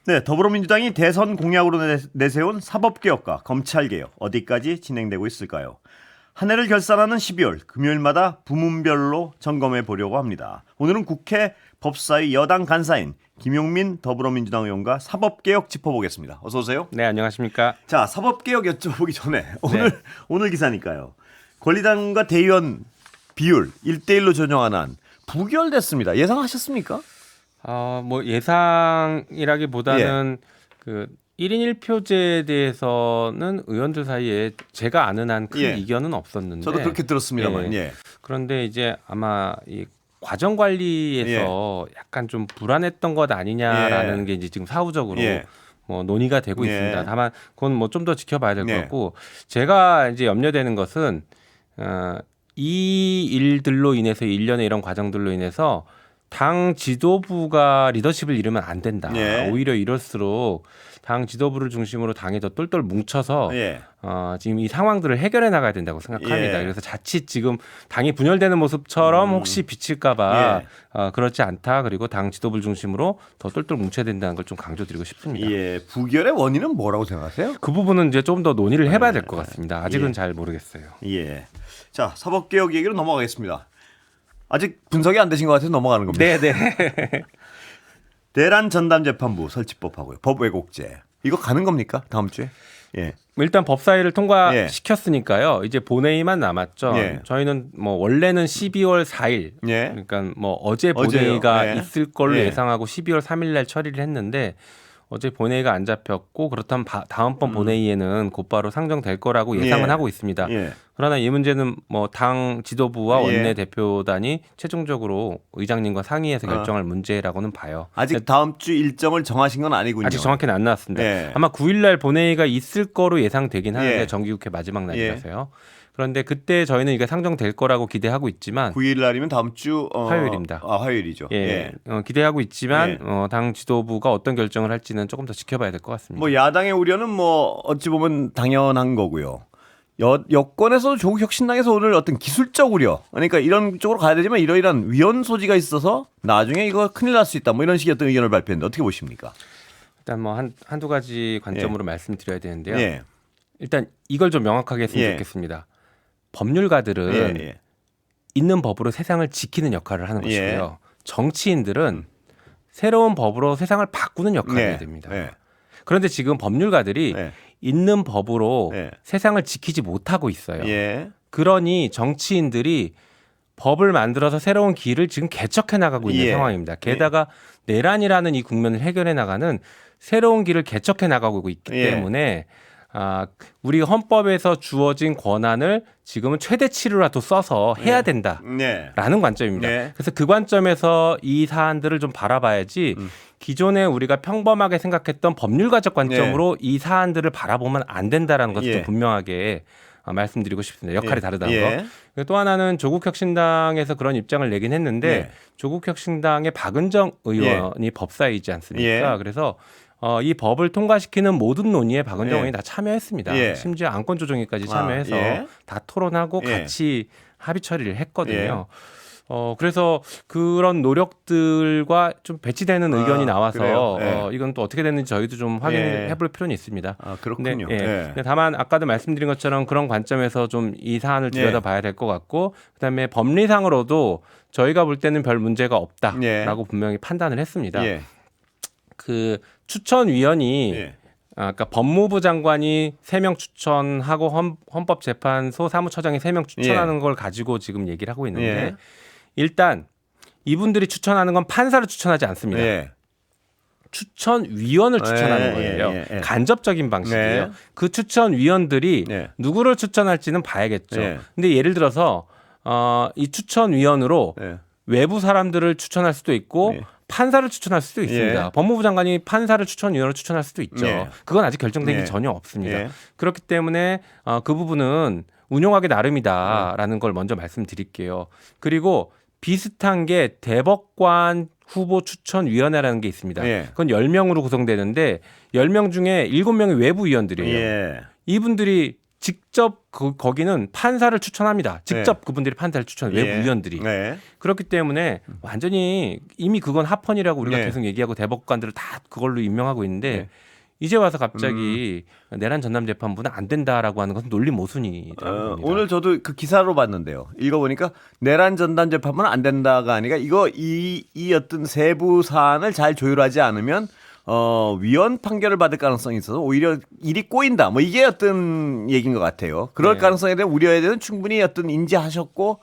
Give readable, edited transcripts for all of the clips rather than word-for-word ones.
네, 더불어민주당이 대선 공약으로 내세운 사법개혁과 검찰개혁 어디까지 진행되고 있을까요? 한 해를 결산하는 12월 금요일마다 부문별로 점검해 보려고 합니다. 오늘은 국회 법사위 여당 간사인 김용민 더불어민주당 의원과 사법개혁 짚어보겠습니다. 어서 오세요. 네, 안녕하십니까. 자, 사법개혁 여쭤보기 전에 네. 오늘 기사니까요. 권리당과 대의원 비율 1대1로 조정한 안 부결됐습니다. 예상하셨습니까? 뭐 예상이라기보다는 그 1인 1표제에 대해서는 의원들 사이에 제가 아는 한 큰 예. 이견은 없었는데 저도 그렇게 들었습니다만. 예. 그런데 이제 아마 이 과정 관리에서 약간 좀 불안했던 것 아니냐라는 게 이제 지금 사후적으로 뭐 논의가 되고 있습니다. 다만 그건 뭐 좀 더 지켜봐야 될 것 같고 제가 이제 염려되는 것은 이 일들로 인해서 일련의 이런 과정들로 인해서 당 지도부가 리더십을 잃으면 안 된다. 오히려 이럴수록 당 지도부를 중심으로 당이 더 똘똘 뭉쳐서 지금 이 상황들을 해결해 나가야 된다고 생각합니다. 그래서 자칫 지금 당이 분열되는 모습처럼 혹시 비칠까봐 그렇지 않다. 그리고 당 지도부를 중심으로 더 똘똘 뭉쳐야 된다는 걸 좀 강조드리고 싶습니다. 부결의 원인은 뭐라고 생각하세요? 그 부분은 이제 좀 더 논의를 해봐야 될 것 같습니다. 아직은 잘 모르겠어요. 자, 사법개혁 얘기로 넘어가겠습니다. 아직 분석이 안 되신 것 같아서 넘어가는 겁니다. 네네. 대란 전담재판부 설치법하고요. 법 왜곡죄. 이거 가는 겁니까? 다음 주에? 일단 법사위를 통과시켰으니까요. 이제 본회의만 남았죠. 저희는 뭐 원래는 12월 4일, 그러니까 뭐 어제 본회의가 있을 걸로 예상하고 12월 3일 날 처리를 했는데 어제 본회의가 안 잡혔고 그렇다면 다음번 본회의에는 곧바로 상정될 거라고 예상은 하고 있습니다. 그러나 이 문제는 뭐 당 지도부와 원내 대표단이 최종적으로 의장님과 상의해서 결정할 문제라고는 봐요. 아직 다음 주 일정을 정하신 건 아니군요. 아직 정확히는 안 나왔습니다. 아마 9일 날 본회의가 있을 거로 예상되긴 하는데 정기국회 마지막 날이라서요. 그런데 그때 저희는 이게 상정될 거라고 기대하고 있지만 9일 날이면 다음 주 화요일입니다. 화요일이죠. 기대하고 있지만 당 지도부가 어떤 결정을 할지는 조금 더 지켜봐야 될 것 같습니다. 뭐 야당의 우려는 뭐 어찌 보면 당연한 거고요. 여권에서도 조국 혁신당에서 오늘 어떤 기술적 우려, 그러니까 이런 쪽으로 가야 되지만 이러이러한 위헌 소지가 있어서 나중에 이거 큰일 날 수 있다. 뭐 이런 식의 어떤 의견을 발표했는데 어떻게 보십니까? 일단 뭐 한두 가지 관점으로 말씀드려야 되는데요. 일단 이걸 좀 명확하게 했으면 좋겠습니다. 법률가들은 있는 법으로 세상을 지키는 역할을 하는 것이고요. 정치인들은 새로운 법으로 세상을 바꾸는 역할을 해야 됩니다. 그런데 지금 법률가들이 있는 법으로 세상을 지키지 못하고 있어요. 그러니 정치인들이 법을 만들어서 새로운 길을 지금 개척해 나가고 있는 상황입니다. 게다가 내란이라는 이 국면을 해결해 나가는 새로운 길을 개척해 나가고 있기 때문에 우리 헌법에서 주어진 권한을 지금은 최대치로라도 써서 해야 된다라는 관점입니다. 그래서 그 관점에서 이 사안들을 좀 바라봐야지 기존에 우리가 평범하게 생각했던 법률가적 관점으로 이 사안들을 바라보면 안 된다라는 것을 좀 분명하게 말씀드리고 싶습니다. 역할이 다르다는 거. 또 하나는 조국혁신당에서 그런 입장을 내긴 했는데 조국혁신당의 박은정 의원이 법사위이지 않습니까? 그래서 이 법을 통과시키는 모든 논의에 박은정 의원이 다 참여했습니다. 심지어 안건 조정위까지 참여해서 다 토론하고 같이 합의 처리를 했거든요. 그래서 그런 노력들과 좀 배치되는 의견이 나와서 이건 또 어떻게 됐는지 저희도 좀 확인해 볼 필요는 있습니다. 그렇군요. 근데 다만 아까도 말씀드린 것처럼 그런 관점에서 좀 이 사안을 들여다봐야 될 것 같고 그다음에 법리상으로도 저희가 볼 때는 별 문제가 없다라고 분명히 판단을 했습니다. 그 추천위원이 그러니까 법무부 장관이 3명 추천하고 헌법재판소 사무처장이 3명 추천하는 걸 가지고 지금 얘기를 하고 있는데 일단 이분들이 추천하는 건 판사를 추천하지 않습니다. 추천위원을 추천하는 거예요. 간접적인 방식이에요. 그 추천위원들이 누구를 추천할지는 봐야겠죠. 근데 예를 들어서 이 추천위원으로 외부 사람들을 추천할 수도 있고 판사를 추천할 수도 있습니다. 법무부 장관이 판사를 추천위원으로 추천할 수도 있죠. 그건 아직 결정된 게 전혀 없습니다. 그렇기 때문에 그 부분은 운용하기 나름이다라는 걸 먼저 말씀드릴게요. 그리고 비슷한 게 대법관 후보 추천위원회라는 게 있습니다. 그건 10명으로 구성되는데 10명 중에 7명이 외부위원들이에요. 이분들이 직접 거기는 판사를 추천합니다. 직접 그분들이 판사를 추천해요. 외부 위원들이. 그렇기 때문에 완전히 이미 그건 합헌이라고 우리가 계속 얘기하고 대법관들을 다 그걸로 임명하고 있는데 이제 와서 갑자기 내란 전담 재판부는 안 된다라고 하는 것은 논리 모순이라고 봅니다. 오늘 저도 그 기사로 봤는데요. 읽어보니까 내란 전담 재판부는 안 된다가 아니라 이 어떤 세부 사안을 잘 조율하지 않으면 위헌 판결을 받을 가능성이 있어서 오히려 일이 꼬인다. 뭐 이게 어떤 얘기인 것 같아요. 그럴 가능성에 대한 우려에 대해서 충분히 어떤 인지하셨고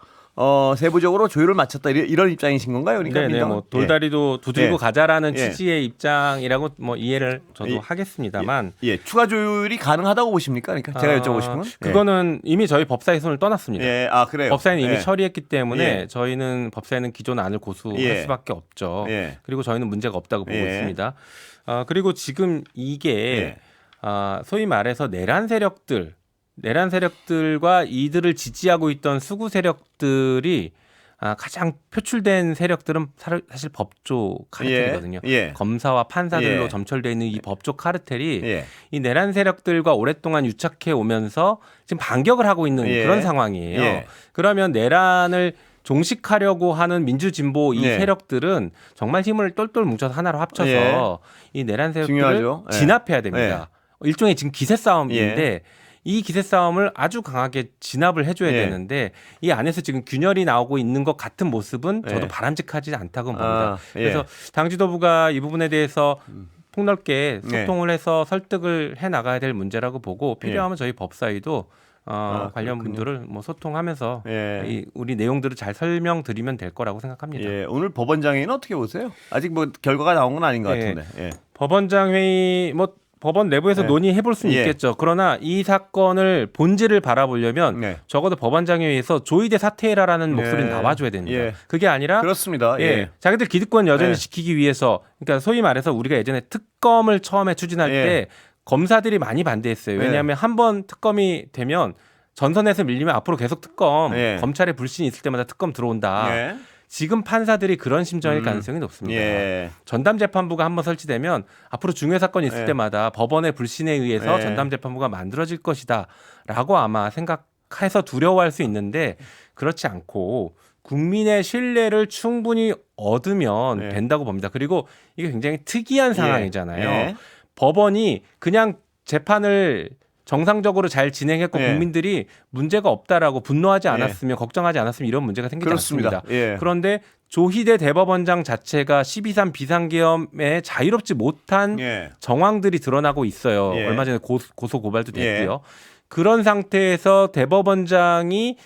세부적으로 조율을 마쳤다 이런 입장이신 건가요? 그러니까 네네, 뭐 돌다리도 두들고 가자라는 취지의 입장이라고 뭐 이해를 저도 하겠습니다만, 추가 조율이 가능하다고 보십니까? 그러니까 제가 여쭤보고 싶은 건 그거는 이미 저희 법사위 손을 떠났습니다. 그래요. 법사위는 이미 처리했기 때문에 저희는 법사위는 기존 안을 고수할 수밖에 없죠. 그리고 저희는 문제가 없다고 보고 있습니다. 그리고 지금 이게 소위 말해서 내란 세력들과 이들을 지지하고 있던 수구 세력들이 가장 표출된 세력들은 사실 법조 카르텔이거든요. 검사와 판사들로 점철되어 있는 이 법조 카르텔이 이 내란 세력들과 오랫동안 유착해 오면서 지금 반격을 하고 있는 그런 상황이에요. 그러면 내란을 종식하려고 하는 민주진보 이 세력들은 정말 힘을 똘똘 뭉쳐서 하나로 합쳐서 이 내란 세력들을 진압해야 됩니다. 일종의 지금 기세 싸움인데 이 기세 싸움을 아주 강하게 진압을 해줘야 되는데 이 안에서 지금 균열이 나오고 있는 것 같은 모습은 저도 바람직하지 않다고 봅니다. 그래서 당 지도부가 이 부분에 대해서 폭넓게 소통을 해서 설득을 해 나가야 될 문제라고 보고 필요하면 저희 법사위도 관련 분들을 뭐 소통하면서 우리 내용들을 잘 설명드리면 될 거라고 생각합니다. 오늘 법원장회의는 어떻게 보세요? 아직 뭐 결과가 나온 건 아닌 것 같은데. 법원장 회의 뭐 법원 내부에서 논의해 볼 수는 있겠죠. 그러나 이 사건을 본질을 바라보려면 적어도 법원장 회의에서 조이대 사퇴해라라는 목소리는 나와줘야 됩니다. 그게 아니라 그렇습니다. 자기들 기득권 여전히 지키기 위해서 그러니까 소위 말해서 우리가 예전에 특검을 처음에 추진할 때 검사들이 많이 반대했어요. 왜냐하면 한번 특검이 되면 전선에서 밀리면 앞으로 계속 특검, 검찰에 불신이 있을 때마다 특검 들어온다. 지금 판사들이 그런 심정일 가능성이 높습니다. 전담재판부가 한번 설치되면 앞으로 중요 사건이 있을 때마다 법원의 불신에 의해서 전담재판부가 만들어질 것이다 라고 아마 생각해서 두려워할 수 있는데 그렇지 않고 국민의 신뢰를 충분히 얻으면 된다고 봅니다. 그리고 이게 굉장히 특이한 상황이잖아요. 법원이 그냥 재판을 정상적으로 잘 진행했고 국민들이 문제가 없다라고 분노하지 않았으면 걱정하지 않았으면 이런 문제가 생기지 않습니다. 그런데 조희대 대법원장 자체가 12.3 비상계엄에 자유롭지 못한 정황들이 드러나고 있어요. 얼마 전에 고소 고발도 됐고요. 그런 상태에서 대법원장이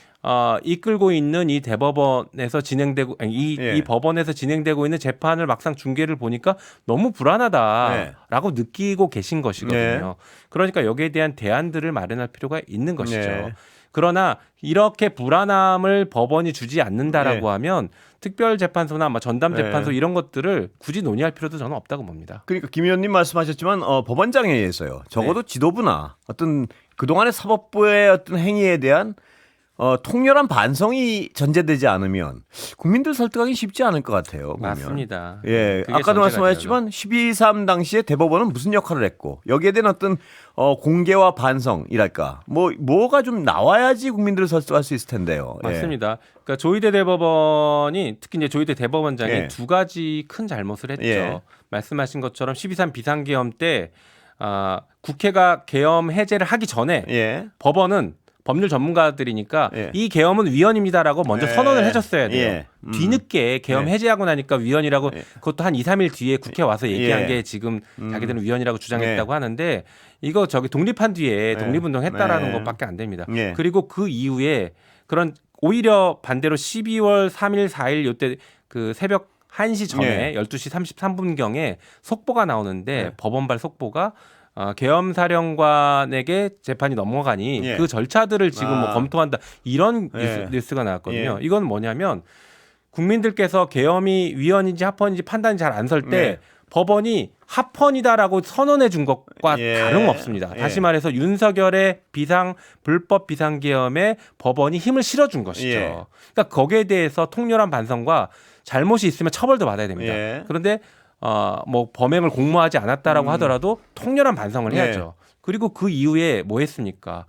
이끌고 있는 이 대법원에서 진행되고 이 법원에서 진행되고 있는 재판을 막상 중계를 보니까 너무 불안하다라고 느끼고 계신 것이거든요. 그러니까 여기에 대한 대안들을 마련할 필요가 있는 것이죠. 그러나 이렇게 불안함을 법원이 주지 않는다라고 하면 특별재판소나 전담재판소 이런 것들을 굳이 논의할 필요도 저는 없다고 봅니다. 그러니까 김 의원님 말씀하셨지만 법원장회의에서요. 적어도 지도부나 어떤 그동안의 사법부의 어떤 행위에 대한 통렬한 반성이 전제되지 않으면 국민들 설득하기 쉽지 않을 것 같아요. 보면. 맞습니다. 아까도 말씀하셨지만 12.3 당시에 대법원은 무슨 역할을 했고 여기에 대한 어떤 공개와 반성이랄까 뭐가 좀 나와야지 국민들을 설득할 수 있을 텐데요. 맞습니다. 그러니까 조희대 대법원이 특히 이제 조희대 대법원장이 두 가지 큰 잘못을 했죠. 말씀하신 것처럼 12.3 비상계엄 때 국회가 계엄 해제를 하기 전에 법원은 법률 전문가들이니까 이 계엄은 위헌입니다라고 먼저 선언을 해줬어야 돼요. 뒤늦게 계엄 해제하고 나니까 위헌이라고 그것도 한 2, 3일 뒤에 국회 와서 얘기한 게 지금 자기들은 위헌이라고 주장했다고 하는데 이거 독립한 뒤에 독립운동 했다라는 것밖에 안 됩니다. 그리고 그 이후에 그런 오히려 반대로 12월 3일, 4일 요때 그 새벽 1시 전에 12시 33분경에 속보가 나오는데 법원발 속보가 계엄사령관에게 재판이 넘어가니 그 절차들을 지금 검토한다 이런 뉴스가 나왔거든요. 이건 뭐냐면 국민들께서 계엄이 위헌인지 합헌인지 판단이 잘 안 설 때 법원이 합헌이다라고 선언해 준 것과 다름없습니다. 다시 말해서 윤석열의 불법 비상계엄에 법원이 힘을 실어준 것이죠. 그러니까 거기에 대해서 통렬한 반성과 잘못이 있으면 처벌도 받아야 됩니다. 그런데 범행을 공모하지 않았다라고 하더라도 통렬한 반성을 해야죠. 그리고 그 이후에 뭐 했습니까?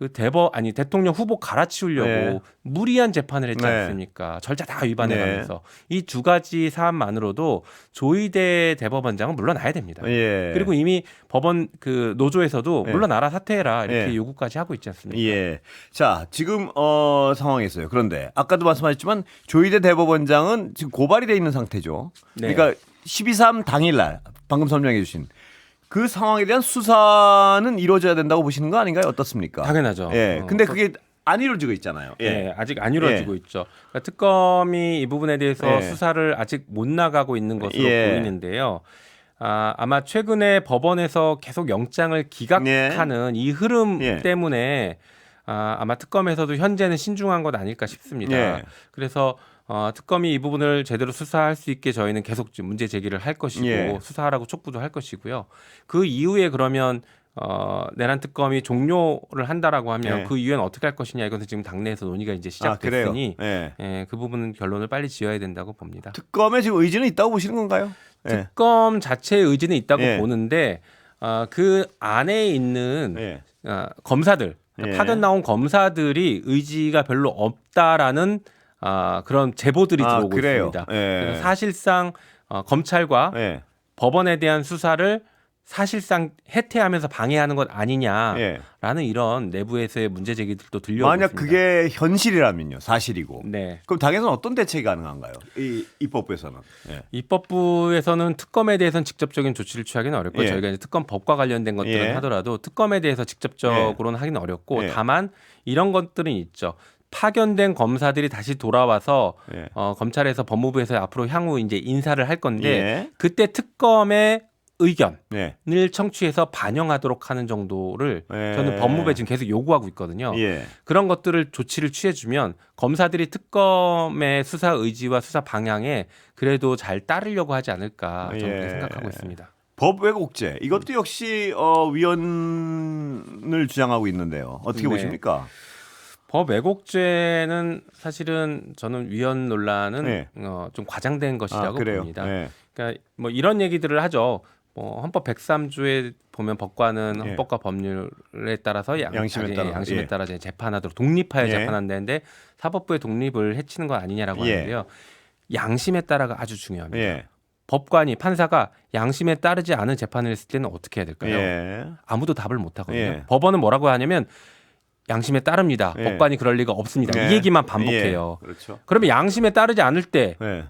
그 대통령 후보 갈아치우려고 네. 무리한 재판을 했지 네. 않습니까? 절차 다 위반해가면서 네. 이 두 가지 사안만으로도 조희대 대법원장은 물러나야 됩니다. 예. 그리고 이미 법원 그 노조에서도 예. 물러나라 사퇴해라 이렇게 예. 요구까지 하고 있지 않습니까? 예. 자, 지금 상황에서요. 그런데 아까도 말씀하셨지만 조희대 대법원장은 지금 고발이 돼 있는 상태죠. 네. 그러니까 12.3 당일날 방금 설명해 주신 그 상황에 대한 수사는 이루어져야 된다고 보시는 거 아닌가요? 어떻습니까? 당연하죠. 예. 근데 그게 안 이루어지고 있잖아요. 예. 네, 아직 안 이루어지고 있죠. 그러니까 특검이 이 부분에 대해서 예. 수사를 아직 못 나가고 있는 것으로 예. 보이는데요. 아마 최근에 법원에서 계속 영장을 기각하는 이 흐름 예. 때문에 아마 특검에서도 현재는 신중한 것 아닐까 싶습니다. 예. 그래서 특검이 이 부분을 제대로 수사할 수 있게 저희는 계속 문제 제기를 할 것이고 예. 수사하라고 촉구도 할 것이고요. 그 이후에 그러면 내란 특검이 종료를 한다라고 하면 예. 그 이후에는 어떻게 할 것이냐 이것은 지금 당내에서 논의가 이제 시작됐으니 예. 그 부분은 결론을 빨리 지어야 된다고 봅니다. 특검에 지금 의지는 있다고 보시는 건가요? 예. 특검 자체의 의지는 있다고 예. 보는데 그 안에 있는 예. 검사들 예. 파견 나온 검사들이 의지가 별로 없다라는 그런 제보들이 들어오고 그래요? 있습니다. 예. 그래서 사실상 검찰과 예. 법원에 대한 수사를 사실상 해태하면서 방해하는 것 아니냐라는 예. 이런 내부에서의 문제 제기들도 들려오고 만약 있습니다. 그게 현실이라면요, 사실이고. 네. 그럼 당에서는 어떤 대책이 가능한가요? 이 입법부에서는. 예. 입법부에서는 특검에 대해서는 직접적인 조치를 취하기는 어렵고 예. 저희가 이제 특검법과 관련된 것들은 예. 하더라도 특검에 대해서 직접적으로는 하기는 어렵고 예. 다만 이런 것들은 있죠. 파견된 검사들이 다시 돌아와서 예. 검찰에서 법무부에서 앞으로 향후 이제 인사를 할 건데 예. 그때 특검의 의견을 예. 청취해서 반영하도록 하는 정도를 예. 저는 법무부에 지금 계속 요구하고 있거든요. 예. 그런 것들을 조치를 취해주면 검사들이 특검의 수사 의지와 수사 방향에 그래도 잘 따르려고 하지 않을까 저는 그렇게 예. 생각하고 있습니다. 법 왜곡죄 이것도 역시 위헌을 주장하고 있는데요. 어떻게 네. 보십니까? 법 왜곡죄는 사실은 저는 위헌 논란은 네. 좀 과장된 것이라고 그래요? 봅니다. 예. 그러니까 뭐 이런 얘기들을 하죠. 헌법 103조에 보면 법관은 예. 헌법과 법률에 따라서 양심에 따라. 예. 따라 이제 재판하도록 독립하여 예. 재판한다는데 사법부의 독립을 해치는 건 아니냐라고 예. 하는데요. 양심에 따라가 아주 중요합니다. 예. 법관이 판사가 양심에 따르지 않은 재판을 했을 때는 어떻게 해야 될까요? 예. 아무도 답을 못 하거든요. 예. 법원은 뭐라고 하냐면 양심에 따릅니다. 예. 법관이 그럴 리가 없습니다. 예. 이 얘기만 반복해요. 예. 그렇죠. 그러면 양심에 따르지 않을 때 예.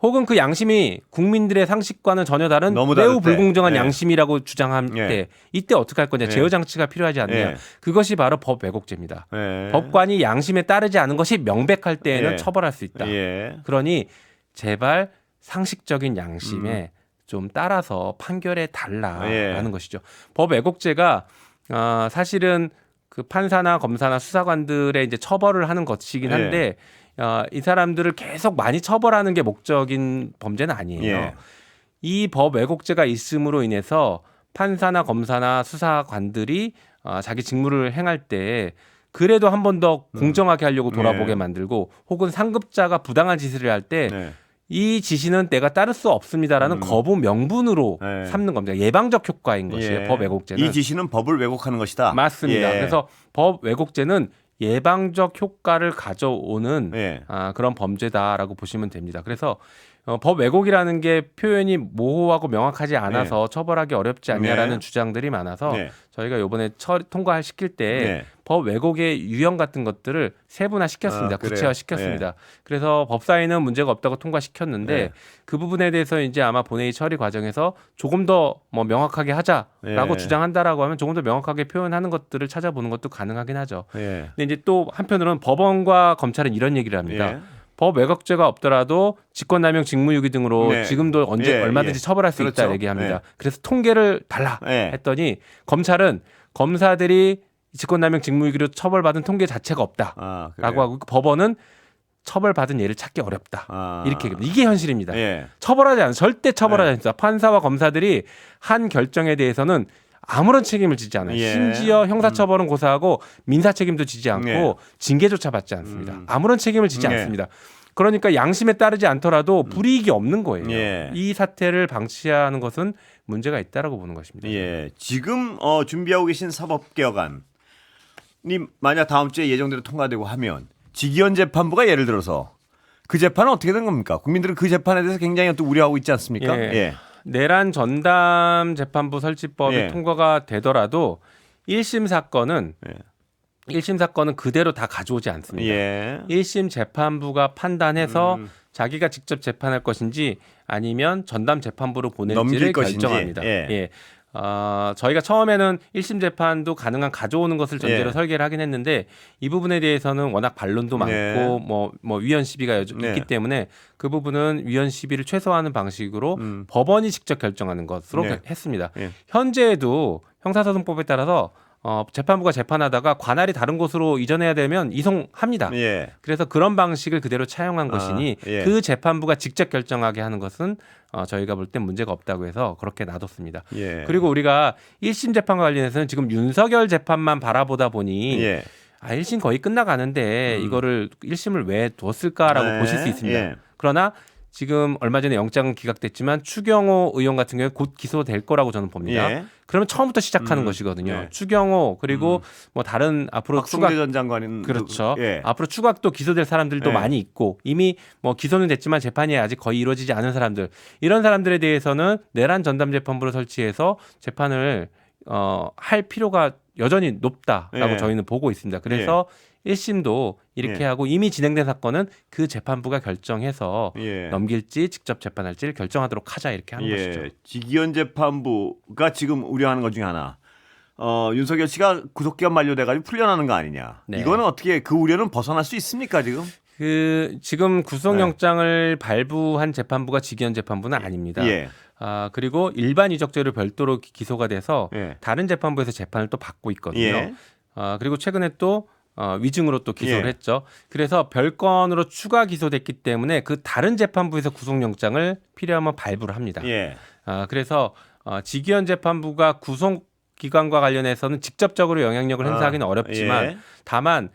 혹은 그 양심이 국민들의 상식과는 전혀 다른 너무 매우 다를 때. 불공정한 예. 양심이라고 주장할 예. 때 이때 어떻게 할 거냐. 예. 제어 장치가 필요하지 않느냐. 예. 그것이 바로 법 왜곡죄입니다. 예. 법관이 양심에 따르지 않은 것이 명백할 때에는 예. 처벌할 수 있다. 예. 그러니 제발 상식적인 양심에 좀 따라서 판결에 달라라는 예. 것이죠. 법 왜곡죄가 사실은 그 판사나 검사나 수사관들의 이제 처벌을 하는 것이긴 한데 이 사람들을 계속 많이 처벌하는 게 목적인 범죄는 아니에요. 예. 이 법 왜곡죄가 있음으로 인해서 판사나 검사나 수사관들이 자기 직무를 행할 때 그래도 한 번 더 공정하게 하려고 돌아보게 예. 만들고 혹은 상급자가 부당한 짓을 할 때 네. 이 지시는 내가 따를 수 없습니다라는 거부 명분으로 네. 삼는 겁니다. 예방적 효과인 것이에요. 예. 법 왜곡죄는. 이 지시는 법을 왜곡하는 것이다. 맞습니다. 예. 그래서 법 왜곡죄는 예방적 효과를 가져오는 예. 그런 범죄다라고 보시면 됩니다. 그래서 법 왜곡이라는 게 표현이 모호하고 명확하지 않아서 처벌하기 어렵지 않냐라는 네. 주장들이 많아서 네. 저희가 이번에 통과를 시킬 때 네. 법 왜곡의 유형 같은 것들을 세분화 시켰습니다. 그래요? 구체화 시켰습니다. 그래서 법사위는 문제가 없다고 통과시켰는데 네. 그 부분에 대해서 이제 아마 본회의 처리 과정에서 조금 더 뭐 명확하게 하자라고 네. 주장한다라고 하면 조금 더 명확하게 표현하는 것들을 찾아보는 것도 가능하긴 하죠. 예. 근데 이제 또 한편으로는 법원과 검찰은 이런 얘기를 합니다. 예. 법 왜곡죄가 없더라도 직권남용, 직무유기 등으로 네. 지금도 언제 예, 얼마든지 예. 처벌할 수 있다 그렇죠. 얘기합니다. 네. 그래서 통계를 달라 네. 했더니 검찰은 검사들이 직권남용, 직무유기로 처벌받은 통계 자체가 없다라고 그래요? 하고 법원은 처벌받은 예를 찾기 어렵다. 이렇게 얘기합니다. 이게 현실입니다. 예. 처벌하지 않아 절대 처벌하지 않습니다. 판사와 검사들이 한 결정에 대해서는 아무런 책임을 지지 않아요. 예. 심지어 형사처벌은 고사하고 민사 책임도 지지 않고 예. 징계조차 받지 않습니다. 아무런 책임을 지지 예. 않습니다. 그러니까 양심에 따르지 않더라도 불이익이 없는 거예요. 예. 이 사태를 방치하는 것은 문제가 있다라고 보는 것입니다. 예. 지금 준비하고 계신 사법개혁안 만약 다음 주에 예정대로 통과되고 하면 직위원 재판부가 예를 들어서 그 재판은 어떻게 된 겁니까? 국민들은 그 재판에 대해서 굉장히 또 우려하고 있지 않습니까? 예. 예. 내란 전담 재판부 설치법이 예. 통과가 되더라도 1심 사건은 예. 1심 사건은 그대로 다 가져오지 않습니다. 예. 1심 재판부가 판단해서 자기가 직접 재판할 것인지 아니면 전담 재판부로 보낼지를 넘길 것인지. 결정합니다. 예. 예. 저희가 처음에는 1심 재판도 가능한 가져오는 것을 전제로 예. 설계를 하긴 했는데 이 부분에 대해서는 워낙 반론도 많고 네. 뭐 위헌 시비가 네. 있기 때문에 그 부분은 위헌 시비를 최소화하는 방식으로 법원이 직접 결정하는 것으로 네. 했습니다. 예. 현재에도 형사소송법에 따라서 재판부가 재판하다가 관할이 다른 곳으로 이전해야 되면 이송합니다. 예. 그래서 그런 방식을 그대로 차용한 것이니 예. 그 재판부가 직접 결정하게 하는 것은 저희가 볼 땐 문제가 없다고 해서 그렇게 놔뒀습니다. 예. 그리고 우리가 1심 재판과 관련해서는 지금 윤석열 재판만 바라보다 보니 예. 1심 거의 끝나가는데 이거를 1심을 왜 뒀을까라고 네. 보실 수 있습니다. 예. 그러나 지금 얼마 전에 영장 기각됐지만 추경호 의원 같은 경우에 곧 기소될 거라고 저는 봅니다. 예. 그러면 처음부터 시작하는 것이거든요. 네. 추경호 그리고 뭐 다른 앞으로 박성재 전 장관은 그렇죠. 예. 앞으로 추가또 기소될 사람들도 예. 많이 있고 이미 뭐 기소는 됐지만 재판이 아직 거의 이루어지지 않은 사람들 이런 사람들에 대해서는 내란 전담 재판부를 설치해서 재판을 할 필요가 여전히 높다라고 예. 저희는 보고 있습니다. 그래서 1심도 이렇게 예. 하고 이미 진행된 사건은 그 재판부가 결정해서 예. 넘길지 직접 재판할지를 결정하도록 하자 이렇게 하는 것이죠. 직위원 재판부가 지금 우려하는 것 중에 하나. 윤석열 씨가 구속기간 만료돼가지고 풀려나는 거 아니냐. 네. 이거는 어떻게 그 우려는 벗어날 수 있습니까 지금? 지금 구속영장을 발부한 재판부가 직위원 재판부는 아닙니다. 예. 그리고 일반 이적죄로 별도로 기소가 돼서 예. 다른 재판부에서 재판을 또 받고 있거든요. 예. 그리고 최근에 또 위증으로 또 기소를 예. 했죠. 그래서 별건으로 추가 기소됐기 때문에 그 다른 재판부에서 구속영장을 필요하면 발부를 합니다. 예. 그래서 직위원 재판부가 구속기간과 관련해서는 직접적으로 영향력을 행사하기는 어렵지만 예. 다만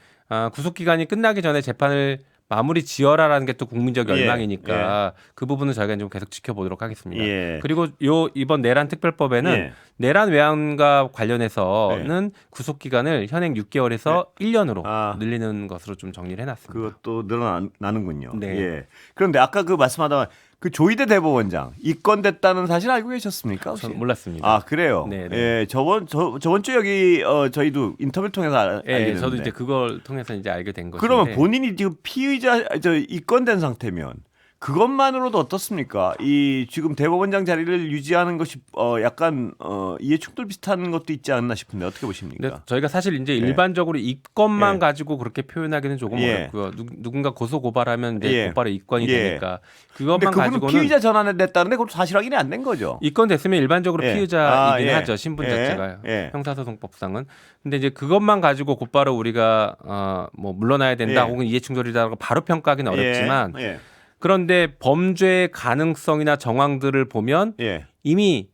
구속기간이 끝나기 전에 재판을 마무리 지어라라는 게 또 국민적 예. 열망이니까 그 부분은 저희가 좀 계속 지켜보도록 하겠습니다. 예. 그리고 이번 내란 특별법에는 예. 내란 외환과 관련해서는 구속기간을 현행 6개월에서 1년으로 늘리는 것으로 좀 정리를 해놨습니다. 그것도 늘어나는군요. 네. 예. 그런데 아까 그 말씀하다 그 조희대 대법원장 입건됐다는 사실 알고 계셨습니까? 혹시? 저는 몰랐습니다. 아 그래요. 네, 네. 예, 저번 주 여기 저희도 인터뷰를 통해서 알게 예, 됐는데. 저도 이제 그걸 통해서 이제 알게 된 것인데. 그러면 본인이 지금 피의자 입건된 상태면 그것만으로도 어떻습니까? 이 지금 대법원장 자리를 유지하는 것이 약간 이해 충돌 비슷한 것도 있지 않나 싶은데 어떻게 보십니까? 근데 저희가 사실 이제 예. 일반적으로 입건만 예. 가지고 그렇게 표현하기는 조금 예. 어렵고요. 누군가 고소 고발하면 이제 예. 곧바로 입건이 예. 되니까 근데 그것만 그분은 가지고는 피의자 전환을 냈다는데 그것도 사실 확인이 안 된 거죠. 입건 됐으면 일반적으로 예. 피의자이긴 예. 하죠. 신분 예. 자체가 예. 형사소송법상은. 근데 이제 그것만 가지고 곧바로 우리가 뭐 물러나야 된다 예. 혹은 이해충돌이다라고 바로 평가하기는 어렵지만 예. 그런데 범죄의 가능성이나 정황들을 보면 예. 이미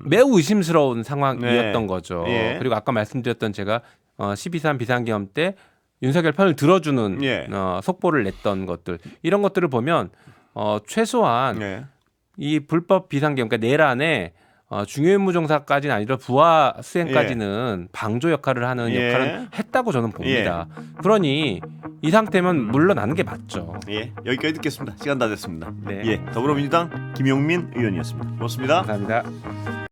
매우 의심스러운 상황이었던 네. 거죠. 예. 그리고 아까 말씀드렸던 제가 12.3 비상계엄 때 윤석열 편을 들어주는 예. 속보를 냈던 것들 이런 것들을 보면 최소한 예. 이 불법 비상계엄 그러니까 내란에 중요임무종사까지는 아니라 부하 수행까지는 방조 역할을 하는 예. 역할은 했다고 저는 봅니다. 그러니 이 상태면 물러나는 게 맞죠. 예. 여기까지 듣겠습니다. 시간 다 됐습니다. 네. 예. 더불어민주당 김용민 의원이었습니다. 고맙습니다. 감사합니다.